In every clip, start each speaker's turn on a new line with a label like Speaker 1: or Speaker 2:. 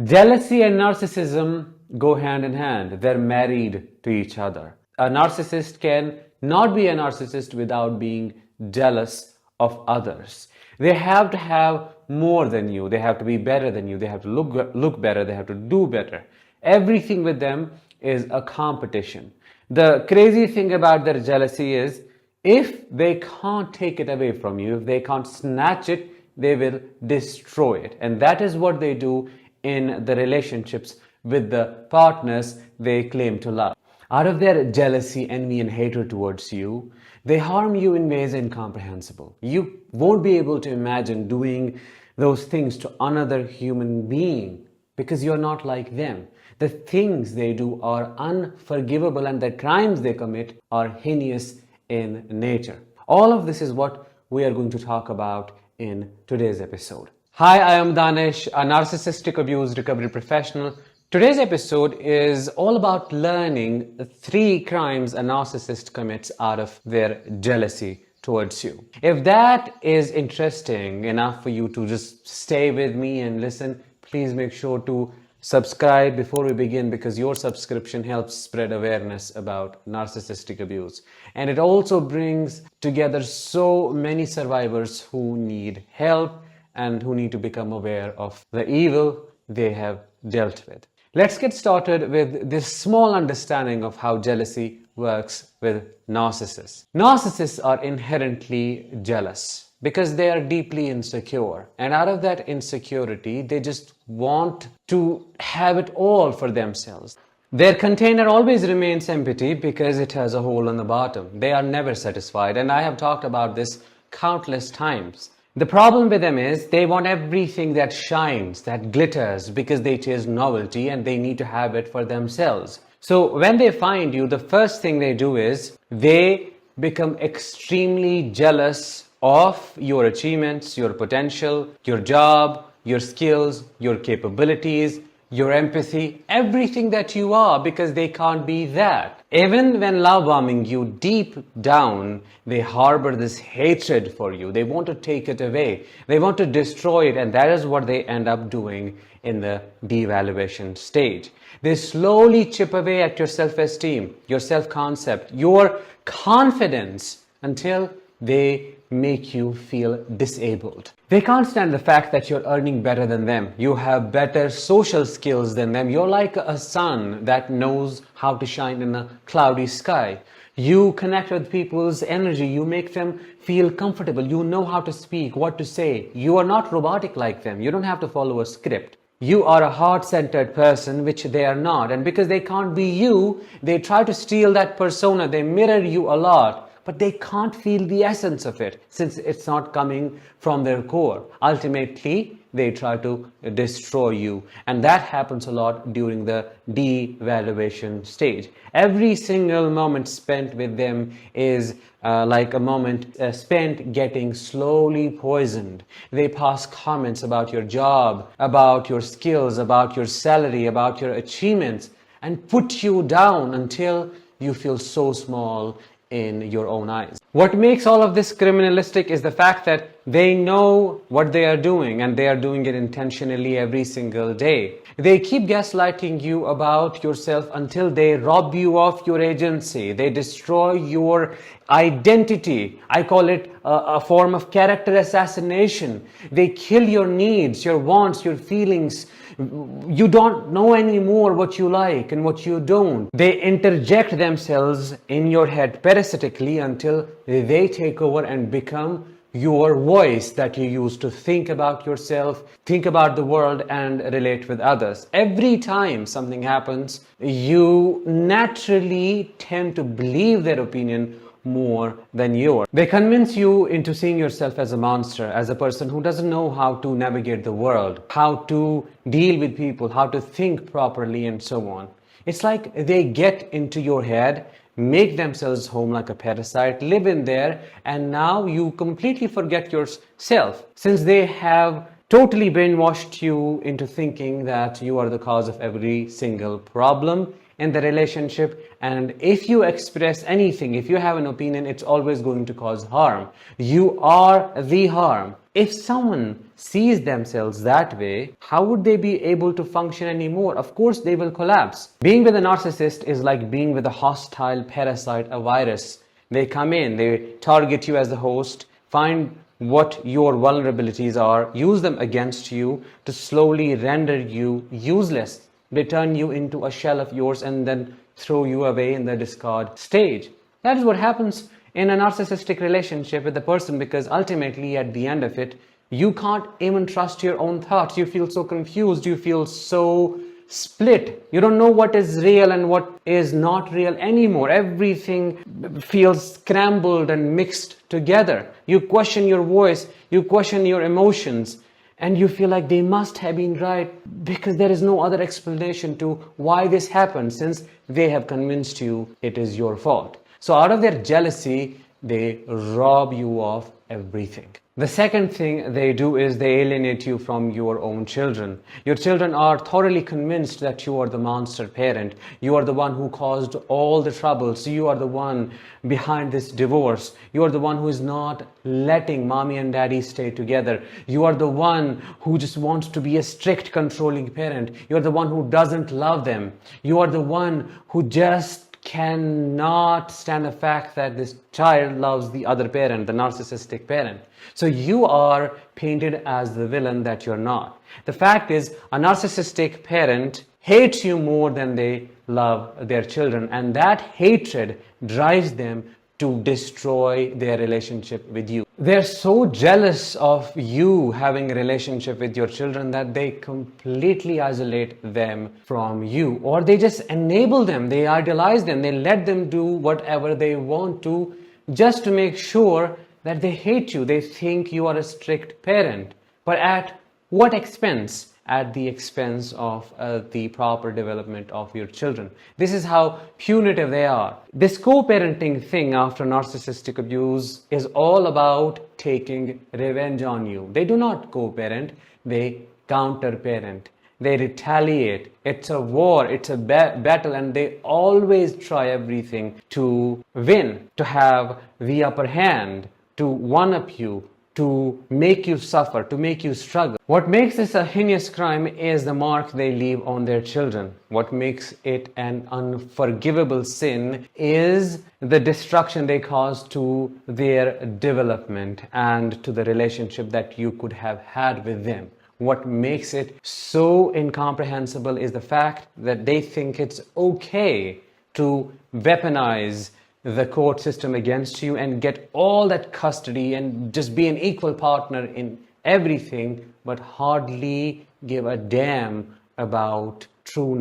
Speaker 1: Jealousy and narcissism go hand in hand. They're married to each other. A narcissist can not be a narcissist without being jealous of others. They have to have more than you. They have to be better than you. They have to look better. They have to do better. Everything with them is a competition. The crazy thing about their jealousy is if they can't take it away from you, if they can't snatch it, they will destroy it. And that is what they do in the relationships with the partners they claim to love. Out of their jealousy, envy, and hatred towards you, they harm you in ways incomprehensible. You won't be able to imagine doing those things to another human being because you're not like them. The things they do are unforgivable and the crimes they commit are heinous in nature. All of this is what we are going to talk about in today's episode. Hi, I am Danish, a narcissistic abuse recovery professional. Today's episode is all about learning 3 crimes a narcissist commits out of their jealousy towards you. If that is interesting enough for you to just stay with me and listen, please make sure to subscribe before we begin, because your subscription helps spread awareness about narcissistic abuse. And it also brings together so many survivors who need help and who need to become aware of the evil they have dealt with. Let's get started with this small understanding of how jealousy works with narcissists. Narcissists are inherently jealous because they are deeply insecure, and out of that insecurity they just want to have it all for themselves. Their container always remains empty because it has a hole on the bottom. They are never satisfied, and I have talked about this countless times. The problem with them is they want everything that shines, that glitters, because they chase novelty and they need to have it for themselves. So when they find you, the first thing they do is they become extremely jealous of your achievements, your potential, your job, your skills, your capabilities, your empathy, everything that you are, because they can't be that. Even when love bombing you, deep down, they harbor this hatred for you. They want to take it away. They want to destroy it, and that is what they end up doing in the devaluation stage. They slowly chip away at your self-esteem, your self-concept, your confidence, until they make you feel disabled. They can't stand the fact that you're earning better than them. You have better social skills than them. You're like a sun that knows how to shine in a cloudy sky. You connect with people's energy. You make them feel comfortable. You know how to speak, what to say. You are not robotic like them. You don't have to follow a script. You are a heart-centered person, which they are not. And because they can't be you, they try to steal that persona. They mirror you a lot. But they can't feel the essence of it since it's not coming from their core. Ultimately, they try to destroy you. And that happens a lot during the devaluation stage. Every single moment spent with them is like a moment spent getting slowly poisoned. They pass comments about your job, about your skills, about your salary, about your achievements, and put you down until you feel so small in your own eyes. What makes all of this criminalistic is the fact that they know what they are doing, and they are doing it intentionally every single day. They keep gaslighting you about yourself until they rob you of your agency. They destroy your identity. I call it a form of character assassination. They kill your needs, your wants, your feelings. You don't know anymore what you like and what you don't. They interject themselves in your head parasitically until they take over and become your voice that you use to think about yourself, think about the world, and relate with others. Every time something happens, you naturally tend to believe their opinion more than yours. They convince you into seeing yourself as a monster, as a person who doesn't know how to navigate the world, how to deal with people, how to think properly, and so on. It's like they get into your head, make themselves home like a parasite, live in there, and now you completely forget yourself. Since they have totally brainwashed you into thinking that you are the cause of every single problem in the relationship, and if you express anything, if you have an opinion, it's always going to cause harm. You are the harm. If someone sees themselves that way, how would they be able to function anymore? Of course they will collapse. Being with a narcissist is like being with a hostile parasite, a virus. They come in, they target you as the host, find what your vulnerabilities are, use them against you to slowly render you useless. They turn you into a shell of yours and then throw you away in the discard stage. That is what happens in a narcissistic relationship with the person, because ultimately at the end of it, you can't even trust your own thoughts. You feel so confused, you feel so split. You don't know what is real and what is not real anymore. Everything feels scrambled and mixed together. You question your voice, you question your emotions, and you feel like they must have been right, because there is no other explanation to why this happened, since they have convinced you it is your fault. So out of their jealousy, they rob you of everything. The second thing they do is they alienate you from your own children. Your children are thoroughly convinced that you are the monster parent. You are the one who caused all the troubles. You are the one behind this divorce. You are the one who is not letting mommy and daddy stay together. You are the one who just wants to be a strict, controlling parent. You are the one who doesn't love them. You are the one who just cannot stand the fact that this child loves the other parent, the narcissistic parent. So you are painted as the villain that you're not. The fact is, a narcissistic parent hates you more than they love their children, and that hatred drives them to destroy their relationship with you. They're so jealous of you having a relationship with your children that they completely isolate them from you, or they just enable them, they idolize them, they let them do whatever they want to, just to make sure that they hate you. They think you are a strict parent. But at what expense? At the expense of the proper development of your children. This is how punitive they are. This co-parenting thing after narcissistic abuse is all about taking revenge on you. They do not co-parent, they counter-parent. They retaliate. It's a war, it's a battle, and they always try everything to win, to have the upper hand, to one-up you, to make you suffer, to make you struggle. What makes this a heinous crime is the mark they leave on their children. What makes it an unforgivable sin is the destruction they cause to their development and to the relationship that you could have had with them. What makes it so incomprehensible is the fact that they think it's okay to weaponize the court system against you and get all that custody and just be an equal partner in everything, but hardly give a damn about truly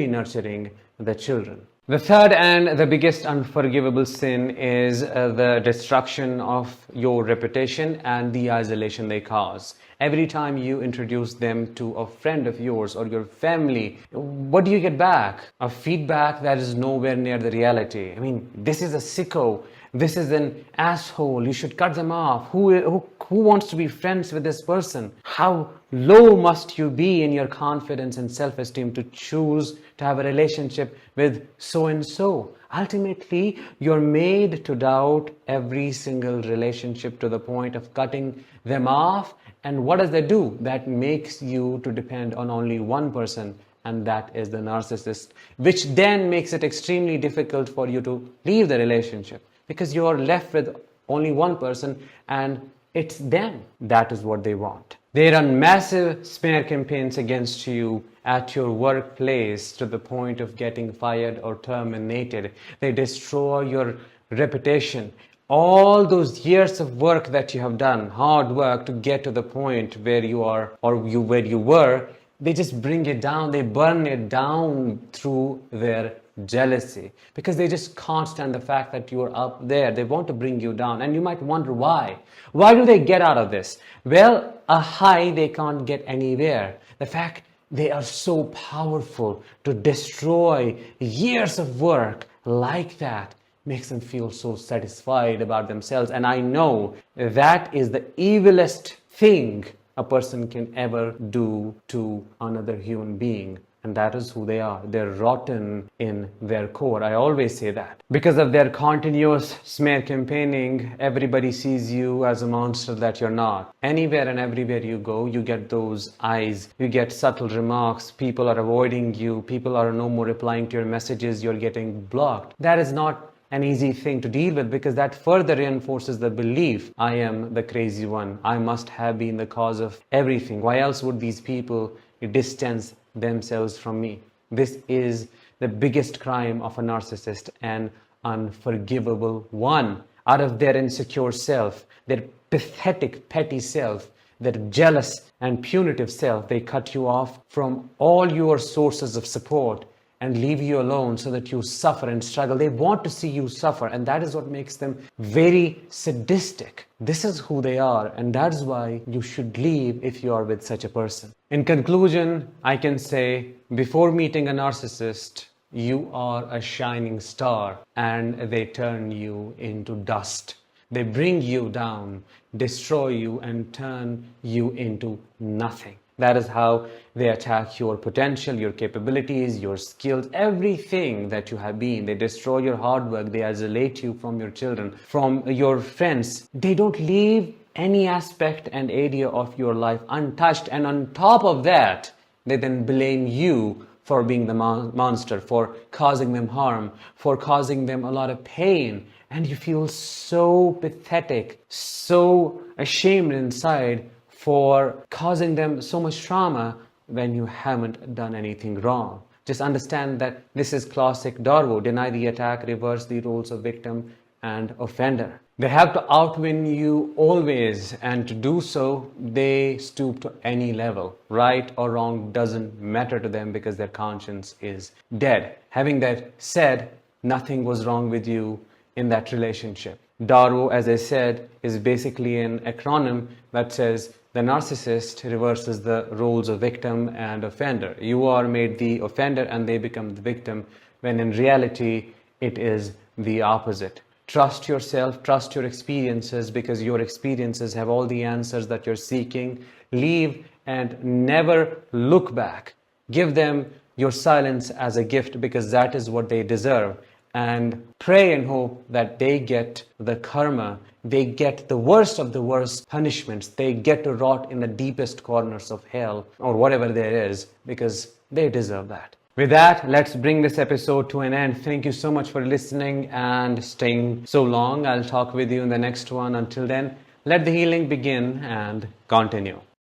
Speaker 1: nurturing the children. The third and the biggest unforgivable sin is the destruction of your reputation and the isolation they cause. Every time you introduce them to a friend of yours or your family, what do you get back? A feedback that is nowhere near the reality. I mean, this is a sicko. This is an asshole. You should cut them off. Who wants to be friends with this person? How low must you be in your confidence and self-esteem to choose to have a relationship with so-and-so? Ultimately, you're made to doubt every single relationship to the point of cutting them off. And what does that do? That makes you to depend on only one person, and that is the narcissist, which then makes it extremely difficult for you to leave the relationship, because you're left with only one person and it's them. That is what they want. They run massive smear campaigns against you at your workplace to the point of getting fired or terminated. They destroy your reputation. All those years of work that you have done, hard work to get to the point where you are or where you were, they just bring it down. They burn it down through their jealousy, because they just can't stand the fact that you are up there. They want to bring you down, and you might wonder why. Why do they get out of this? Well, a high they can't get anywhere. The fact they are so powerful to destroy years of work like that makes them feel so satisfied about themselves. And I know that is the evilest thing a person can ever do to another human being. And that is who they are. They're rotten in their core. I always say that. Because of their continuous smear campaigning, everybody sees you as a monster that you're not. Anywhere and everywhere you go, you get those eyes, you get subtle remarks, people are avoiding you, people are no more replying to your messages, you're getting blocked. That is not an easy thing to deal with, because that further reinforces the belief, I am the crazy one. I must have been the cause of everything. Why else would these people distance themselves from me? This is the biggest crime of a narcissist, an unforgivable one. Out of their insecure self, their pathetic, petty self, their jealous and punitive self, they cut you off from all your sources of support and leave you alone so that you suffer and struggle. They want to see you suffer, and that is what makes them very sadistic. This is who they are, and that is why you should leave if you are with such a person. In conclusion, I can say, before meeting a narcissist, you are a shining star, and they turn you into dust. They bring you down, destroy you, and turn you into nothing. That is how they attack your potential, your capabilities, your skills, everything that you have been. They destroy your hard work. They isolate you from your children, from your friends. They don't leave any aspect and area of your life untouched. And on top of that, they then blame you for being the monster, for causing them harm, for causing them a lot of pain. And you feel so pathetic, so ashamed inside for causing them so much trauma when you haven't done anything wrong. Just understand that this is classic Darwo: deny the attack, reverse the roles of victim and offender. They have to outwin you always, and to do so, they stoop to any level. Right or wrong doesn't matter to them, because their conscience is dead. Having that said, nothing was wrong with you in that relationship. Darwo, as I said, is basically an acronym that says the narcissist reverses the roles of victim and offender. You are made the offender and they become the victim, when in reality it is the opposite. Trust yourself, trust your experiences, because your experiences have all the answers that you're seeking. Leave and never look back. Give them your silence as a gift, because that is what they deserve. And pray and hope that they get the karma, they get the worst of the worst punishments, they get to rot in the deepest corners of hell, or whatever there is, because they deserve that. With that, let's bring this episode to an end. Thank you so much for listening and staying so long. I'll talk with you in the next one. Until then, let the healing begin and continue.